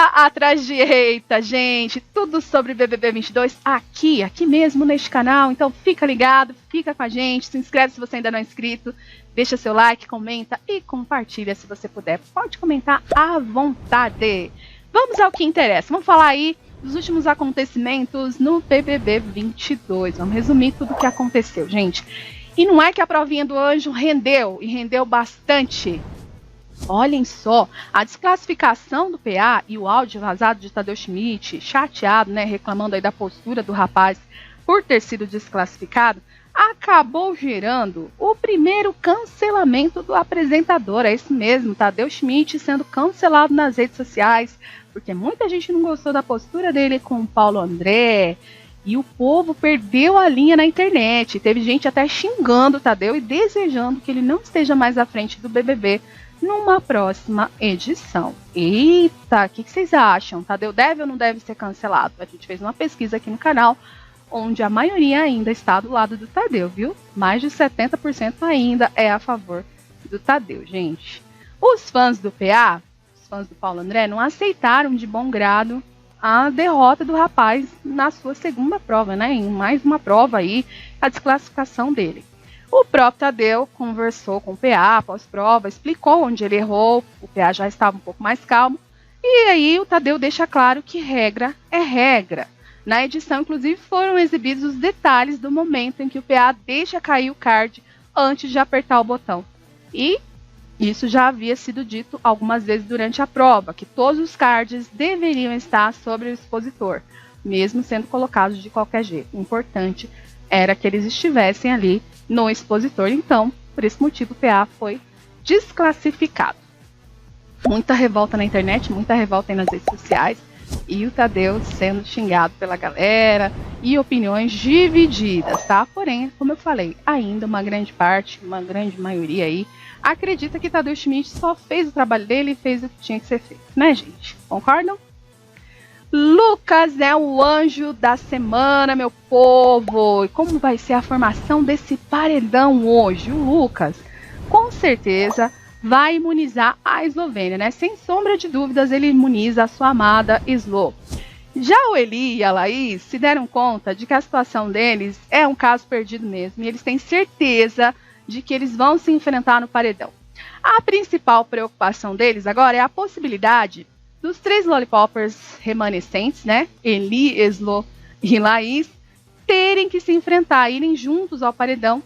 atrás de eita, gente, tudo sobre BBB 22 aqui mesmo neste canal, então fica ligado, fica com a gente, se inscreve se você ainda não é inscrito, deixa seu like, comenta e compartilha se você puder, pode comentar à vontade. Vamos ao que interessa, vamos falar aí dos últimos acontecimentos no BBB 22, vamos resumir tudo o que aconteceu, gente. E não é que a provinha do anjo rendeu, e rendeu bastante. Olhem só, a desclassificação do PA e o áudio vazado de Tadeu Schmidt, chateado, né, reclamando aí da postura do rapaz por ter sido desclassificado, acabou gerando o primeiro cancelamento do apresentador. É isso mesmo, Tadeu Schmidt sendo cancelado nas redes sociais, porque muita gente não gostou da postura dele com o Paulo André, e o povo perdeu a linha na internet. Teve gente até xingando o Tadeu e desejando que ele não esteja mais à frente do BBB numa próxima edição. Eita, o que vocês acham? Tadeu deve ou não deve ser cancelado? A gente fez uma pesquisa aqui no canal, onde a maioria ainda está do lado do Tadeu, viu? Mais de 70% ainda é a favor do Tadeu, gente. Os fãs do PA, os fãs do Paulo André, não aceitaram de bom grado a derrota do rapaz na sua segunda prova, né? Em mais uma prova aí, a desclassificação dele. O próprio Tadeu conversou com o PA após prova, explicou onde ele errou, o PA já estava um pouco mais calmo, e aí o Tadeu deixa claro que regra é regra. Na edição, inclusive, foram exibidos os detalhes do momento em que o PA deixa cair o card antes de apertar o botão. E isso já havia sido dito algumas vezes durante a prova, que todos os cards deveriam estar sobre o expositor, mesmo sendo colocados de qualquer jeito. O importante era que eles estivessem ali no expositor, então, por esse motivo, o PA foi desclassificado. Muita revolta na internet, muita revolta aí nas redes sociais, e o Tadeu sendo xingado pela galera, e opiniões divididas, tá? Porém, como eu falei, ainda uma grande parte, uma grande maioria aí, acredita que Tadeu Schmidt só fez o trabalho dele e fez o que tinha que ser feito, né, gente? Concordam? Lucas é o anjo da semana, meu povo. E como vai ser a formação desse paredão hoje? O Lucas, com certeza, vai imunizar a Eslovênia, né? Sem sombra de dúvidas, ele imuniza a sua amada Slo. Já o Eli e a Laís se deram conta de que a situação deles é um caso perdido mesmo. E eles têm certeza de que eles vão se enfrentar no paredão. A principal preocupação deles agora é a possibilidade dos 3 lollipoppers remanescentes, né, Eli, Slo e Laís, terem que se enfrentar, irem juntos ao paredão,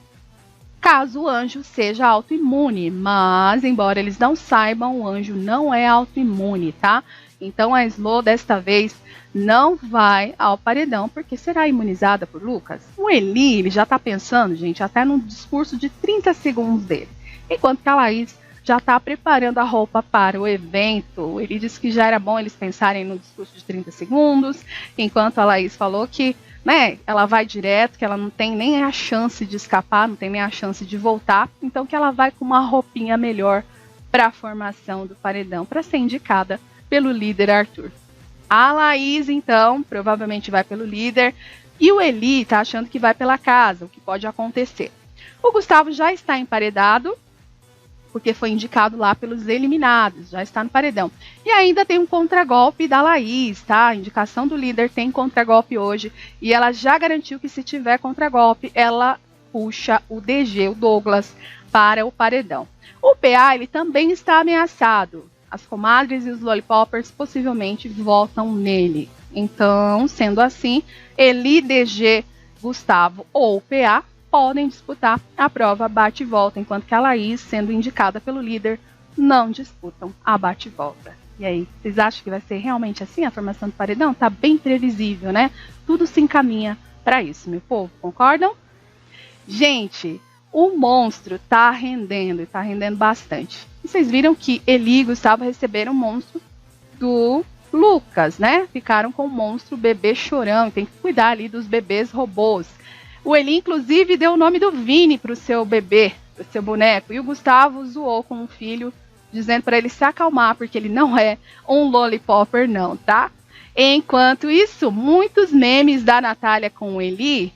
caso o anjo seja autoimune. Mas, embora eles não saibam, o anjo não é autoimune, tá? Então a Slo, desta vez, não vai ao paredão, porque será imunizada por Lucas. O Eli, ele já tá pensando, gente, até no discurso de 30 segundos dele. Enquanto que a Laís já está preparando a roupa para o evento. Ele disse que já era bom eles pensarem no discurso de 30 segundos, enquanto a Laís falou que, né, ela vai direto, que ela não tem nem a chance de escapar, não tem nem a chance de voltar, então que ela vai com uma roupinha melhor para a formação do paredão, para ser indicada pelo líder Arthur. A Laís, então, provavelmente vai pelo líder, e o Eli está achando que vai pela casa, o que pode acontecer. O Gustavo já está emparedado, porque foi indicado lá pelos eliminados, já está no paredão. E ainda tem um contragolpe da Laís, tá? A indicação do líder tem contragolpe hoje, e ela já garantiu que se tiver contragolpe, ela puxa o DG, o Douglas, para o paredão. O PA, ele também está ameaçado. As comadres e os lollipoppers possivelmente votam nele. Então, sendo assim, Eli, DG, Gustavo ou PA podem disputar a prova bate e volta, enquanto que a Laís, sendo indicada pelo líder, não disputam a bate e volta. E aí, vocês acham que vai ser realmente assim a formação do paredão? Tá bem previsível, né? Tudo se encaminha para isso, meu povo, concordam? Gente, o monstro tá rendendo, e tá rendendo bastante. E vocês viram que Eli e Gustavo receberam o monstro do Lucas, né? Ficaram com o monstro bebê chorão, e tem que cuidar ali dos bebês robôs. O Eli, inclusive, deu o nome do Vini para o seu bebê, para o seu boneco. E o Gustavo zoou com o filho, dizendo para ele se acalmar, porque ele não é um lollipopper não, tá? Enquanto isso, muitos memes da Natália com o Eli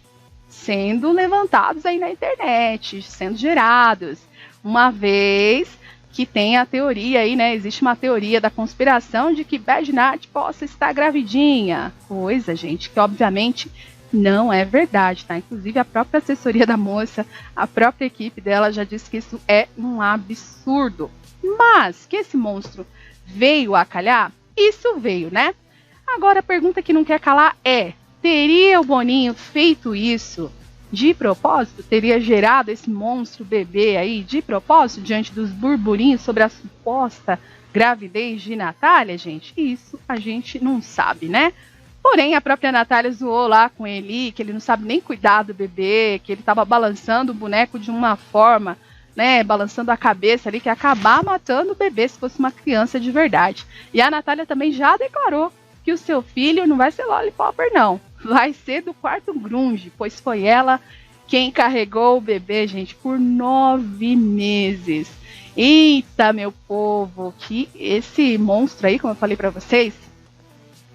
sendo levantados aí na internet, sendo gerados. Uma vez que tem a teoria aí, né? Existe uma teoria da conspiração de que Bad Nat possa estar gravidinha. Coisa, gente, que obviamente não é verdade, tá? Inclusive a própria assessoria da moça, a própria equipe dela já disse que isso é um absurdo. Mas que esse monstro veio a calhar, isso veio, né? Agora a pergunta que não quer calar é: teria o Boninho feito isso de propósito? Teria gerado esse monstro bebê aí de propósito diante dos burburinhos sobre a suposta gravidez de Natália, gente? Isso a gente não sabe, né? Porém, a própria Natália zoou lá com ele, que ele não sabe nem cuidar do bebê, que ele estava balançando o boneco de uma forma, né, balançando a cabeça ali, que ia acabar matando o bebê se fosse uma criança de verdade. E a Natália também já declarou que o seu filho não vai ser Lollipopper, não. Vai ser do quarto grunge, pois foi ela quem carregou o bebê, gente, por 9 meses. Eita, meu povo, que esse monstro aí, como eu falei pra vocês,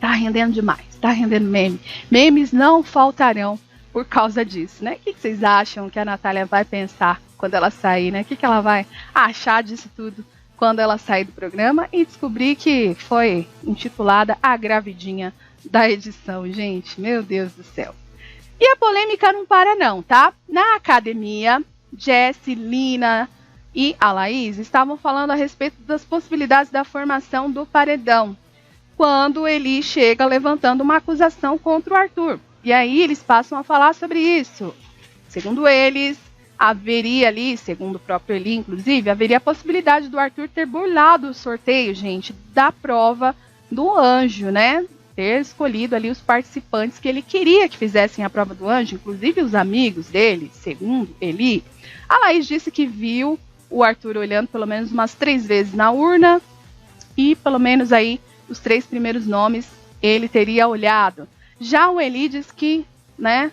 tá rendendo demais, tá rendendo meme. Memes não faltarão por causa disso, né? O que vocês acham que a Natália vai pensar quando ela sair, né? O que ela vai achar disso tudo quando ela sair do programa e descobrir que foi intitulada a gravidinha da edição, gente? Meu Deus do céu. E a polêmica não para não, tá? Na academia, Jessie, Lina e a Laís estavam falando a respeito das possibilidades da formação do paredão, quando ele chega levantando uma acusação contra o Arthur. E aí eles passam a falar sobre isso. Segundo eles, haveria ali, segundo o próprio Eli, inclusive, haveria a possibilidade do Arthur ter burlado o sorteio, gente, da prova do anjo, né? Ter escolhido ali os participantes que ele queria que fizessem a prova do anjo, inclusive os amigos dele, segundo Eli. A Laís disse que viu o Arthur olhando pelo menos umas 3 vezes na urna e pelo menos aí os 3 primeiros nomes ele teria olhado. Já o Eli diz que, né,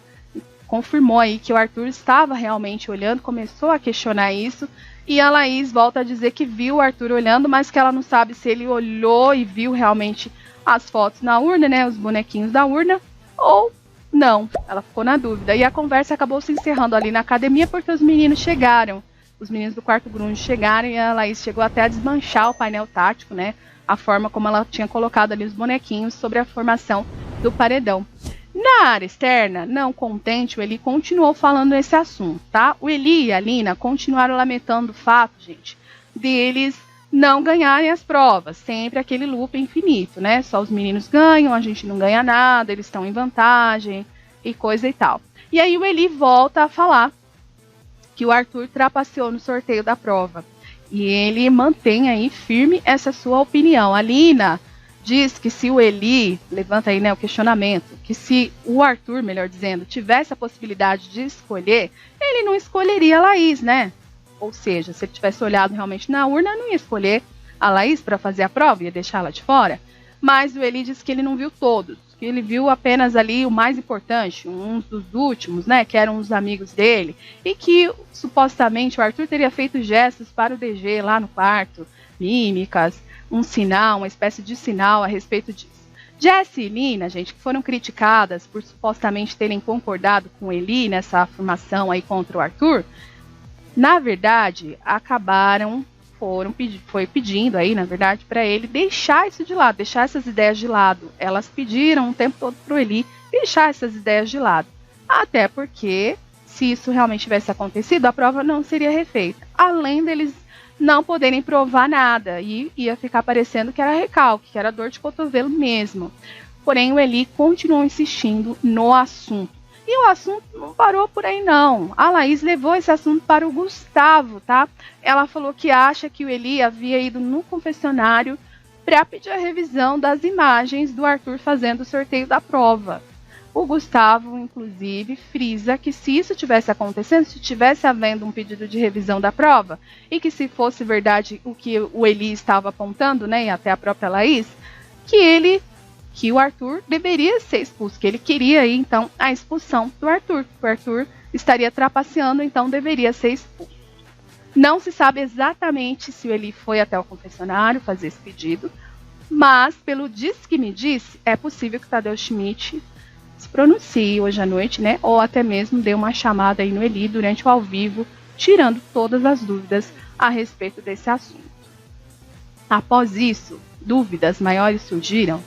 confirmou aí que o Arthur estava realmente olhando, começou a questionar isso, e a Laís volta a dizer que viu o Arthur olhando, mas que ela não sabe se ele olhou e viu realmente as fotos na urna, né, os bonequinhos da urna, ou não. Ela ficou na dúvida. E a conversa acabou se encerrando ali na academia porque os meninos chegaram. Os meninos do quarto grunge chegaram e a Laís chegou até a desmanchar o painel tático, né, a forma como ela tinha colocado ali os bonequinhos sobre a formação do paredão. Na área externa, não contente, o Eli continuou falando nesse assunto, tá? O Eli e a Lina continuaram lamentando o fato, gente, deles não ganharem as provas. Sempre aquele loop infinito, né? Só os meninos ganham, a gente não ganha nada, eles estão em vantagem e coisa e tal. E aí o Eli volta a falar que o Arthur trapaceou no sorteio da prova. E ele mantém aí firme essa sua opinião. A Lina diz que se o Eli, levanta aí, né, o questionamento, que se o Arthur, melhor dizendo, tivesse a possibilidade de escolher, ele não escolheria a Laís, né? Ou seja, se ele tivesse olhado realmente na urna, não ia escolher a Laís para fazer a prova, ia deixá-la de fora. Mas o Eli diz que ele não viu todos, que ele viu apenas ali o mais importante, um dos últimos, né, que eram os amigos dele, e que supostamente o Arthur teria feito gestos para o DG lá no quarto, mímicas, um sinal, uma espécie de sinal a respeito disso. Jessie e Lina, gente, que foram criticadas por supostamente terem concordado com Eli nessa afirmação aí contra o Arthur, na verdade, foi pedindo aí, na verdade, para ele deixar isso de lado, deixar essas ideias de lado. Elas pediram o tempo todo para o Eli deixar essas ideias de lado. Até porque, se isso realmente tivesse acontecido, a prova não seria refeita. Além deles não poderem provar nada, e ia ficar parecendo que era recalque, que era dor de cotovelo mesmo. Porém, o Eli continuou insistindo no assunto. E o assunto não parou por aí, não. A Laís levou esse assunto para o Gustavo, tá? Ela falou que acha que o Eli havia ido no confessionário para pedir a revisão das imagens do Arthur fazendo o sorteio da prova. O Gustavo, inclusive, frisa que se isso tivesse acontecendo, se tivesse havendo um pedido de revisão da prova, e que se fosse verdade o que o Eli estava apontando, né, e até a própria Laís, que o Arthur deveria ser expulso, que ele queria aí, então, a expulsão do Arthur. O Arthur estaria trapaceando, então deveria ser expulso. Não se sabe exatamente se o Eli foi até o confessionário fazer esse pedido, mas, pelo Diz que me disse, é possível que o Tadeu Schmidt se pronuncie hoje à noite, né? Ou até mesmo dê uma chamada aí no Eli durante o ao vivo, tirando todas as dúvidas a respeito desse assunto. Após isso, dúvidas maiores surgiram.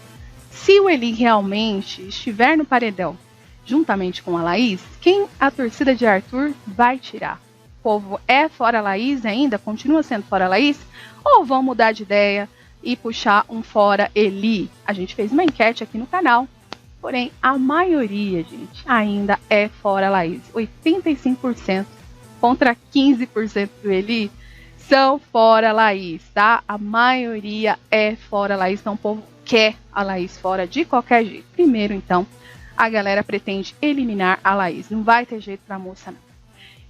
Se o Eli realmente estiver no paredão, juntamente com a Laís, quem a torcida de Arthur vai tirar? O povo é fora Laís ainda? Continua sendo fora Laís? Ou vão mudar de ideia e puxar um fora Eli? A gente fez uma enquete aqui no canal, porém a maioria, gente, ainda é fora Laís. 85% contra 15% do Eli são fora Laís, tá? A maioria é fora Laís, então o povo quer a Laís fora de qualquer jeito. Primeiro, então, a galera pretende eliminar a Laís. Não vai ter jeito pra moça, não.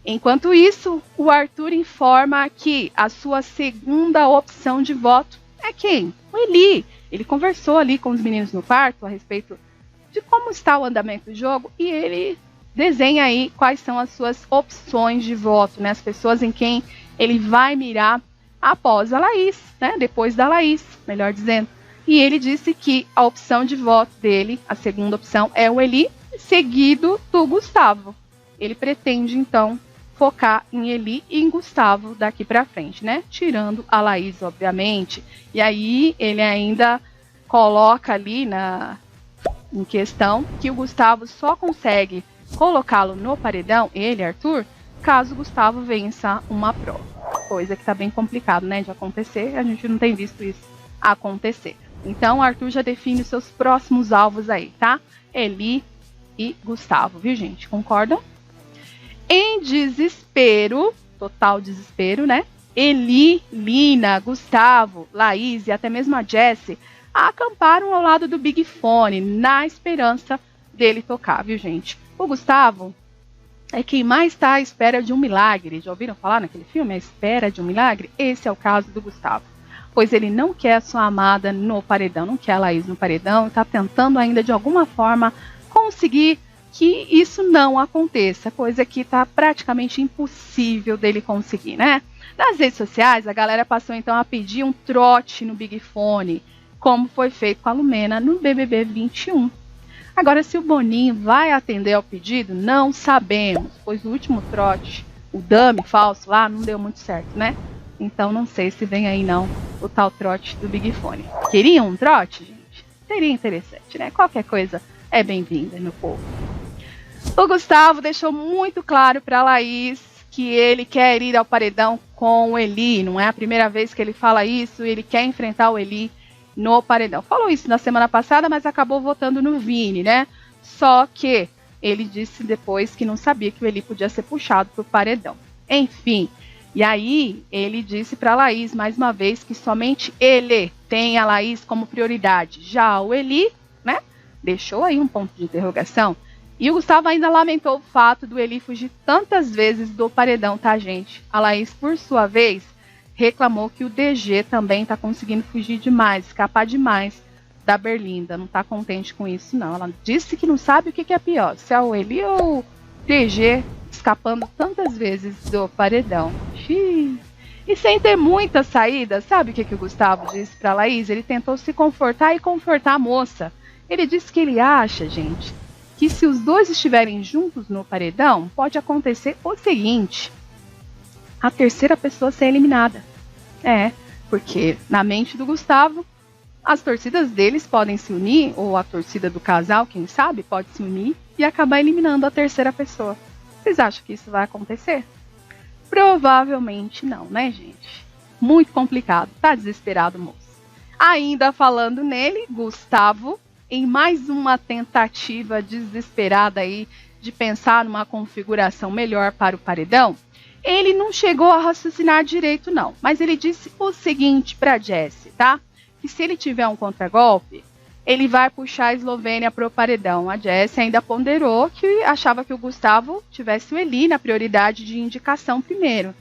Enquanto isso, o Arthur informa que a sua segunda opção de voto é quem? O Eli. Ele conversou ali com os meninos no quarto a respeito de como está o andamento do jogo e ele desenha aí quais são as suas opções de voto, né? As pessoas em quem ele vai mirar após a Laís, né? Depois da Laís, melhor dizendo. E ele disse que a opção de voto dele, a segunda opção, é o Eli, seguido do Gustavo. Ele pretende, então, focar em Eli e em Gustavo daqui pra frente, né? Tirando a Laís, obviamente. E aí ele ainda coloca ali em questão que o Gustavo só consegue colocá-lo no paredão, ele, Arthur, caso o Gustavo vença uma prova. Coisa que tá bem complicado, né, de acontecer. A gente não tem visto isso acontecer. Então, o Arthur já define os seus próximos alvos aí, tá? Eli e Gustavo, viu, gente? Concordam? Em desespero, total desespero, né? Eli, Lina, Gustavo, Laís e até mesmo a Jessie acamparam ao lado do Big Fone na esperança dele tocar, viu, gente? O Gustavo é quem mais está à espera de um milagre. Já ouviram falar naquele filme? A espera de um milagre? Esse é o caso do Gustavo. Pois ele não quer a sua amada no paredão, não quer a Laís no paredão, está tentando ainda de alguma forma conseguir que isso não aconteça, coisa que está praticamente impossível dele conseguir, né? Nas redes sociais, a galera passou então a pedir um trote no Big Fone, como foi feito com a Lumena no BBB 21. Agora, se o Boninho vai atender ao pedido, não sabemos, pois o último trote, o dummy falso lá, não deu muito certo, né? Então não sei se vem aí não o tal trote do Big Fone. Queriam um trote, gente? Seria interessante, né? Qualquer coisa é bem-vinda, meu povo. O Gustavo deixou muito claro para a Laís que ele quer ir ao paredão com o Eli. Não é a primeira vez que ele fala isso, ele quer enfrentar o Eli no paredão. Falou isso na semana passada, mas acabou votando no Vini, né? Só que ele disse depois que não sabia que o Eli podia ser puxado pro paredão. Enfim, e aí ele disse para a Laís mais uma vez que somente ele tem a Laís como prioridade. Já o Eli, né? Deixou aí um ponto de interrogação. E o Gustavo ainda lamentou o fato do Eli fugir tantas vezes do paredão, tá, gente? A Laís, por sua vez, reclamou que o DG também tá conseguindo fugir demais, escapar demais da Berlinda. Não tá contente com isso, não. Ela disse que não sabe o que é pior, se é o Eli ou o DG escapando tantas vezes do paredão. Xiii. E sem ter muita saída, sabe o que o Gustavo disse pra Laís? Ele tentou se confortar e confortar a moça. Ele disse que ele acha, gente, que se os dois estiverem juntos no paredão, pode acontecer o seguinte: a terceira pessoa ser eliminada. Porque na mente do Gustavo, as torcidas deles podem se unir, ou a torcida do casal, quem sabe, pode se unir e acabar eliminando a terceira pessoa. Vocês acham que isso vai acontecer? Provavelmente não, né, gente? Muito complicado, tá desesperado, moço. Ainda falando nele, Gustavo, em mais uma tentativa desesperada aí de pensar numa configuração melhor para o paredão, ele não chegou a raciocinar direito não, mas ele disse o seguinte para Jessie, tá? Que se ele tiver um contragolpe, ele vai puxar a Eslovênia para o paredão. A Jessie ainda ponderou que achava que o Gustavo tivesse o Eli na prioridade de indicação primeiro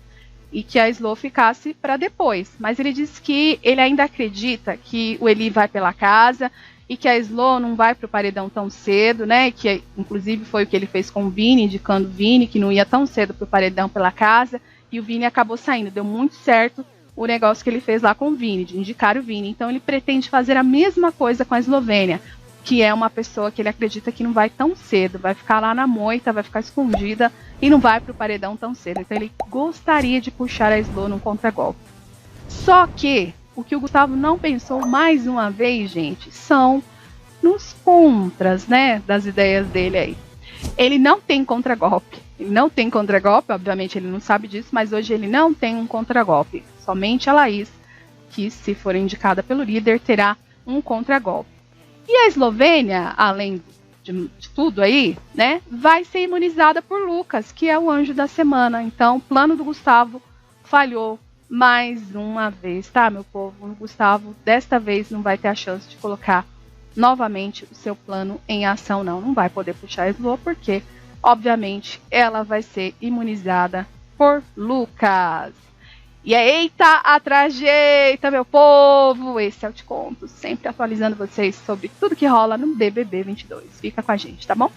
e que a Slo ficasse para depois, mas ele disse que ele ainda acredita que o Eli vai pela casa e que a Slo não vai para o paredão tão cedo, né? Que inclusive foi o que ele fez com o Vini, indicando o Vini que não ia tão cedo para o paredão pela casa, e o Vini acabou saindo. Deu muito certo o negócio que ele fez lá com o Vini, de indicar o Vini. Então ele pretende fazer a mesma coisa com a Eslovênia, que é uma pessoa que ele acredita que não vai tão cedo, vai ficar lá na moita, vai ficar escondida e não vai para o paredão tão cedo. Então ele gostaria de puxar a Slo num contragolpe. Só que o que o Gustavo não pensou mais uma vez, gente, são nos contras, né, das ideias dele aí. Ele não tem contragolpe. Ele não tem contragolpe, obviamente ele não sabe disso, mas hoje ele não tem um contragolpe. Somente a Laís, que se for indicada pelo líder, terá um contragolpe. E a Eslovênia, além de tudo aí, né, vai ser imunizada por Lucas, que é o anjo da semana. Então, o plano do Gustavo falhou mais uma vez, tá, meu povo? O Gustavo, desta vez, não vai ter a chance de colocar novamente o seu plano em ação, não. Não vai poder puxar a Slo, porque, obviamente, ela vai ser imunizada por Lucas. E é eita atrás de eita, meu povo! Esse é o Te Conto, sempre atualizando vocês sobre tudo que rola no BBB 22. Fica com a gente, tá bom?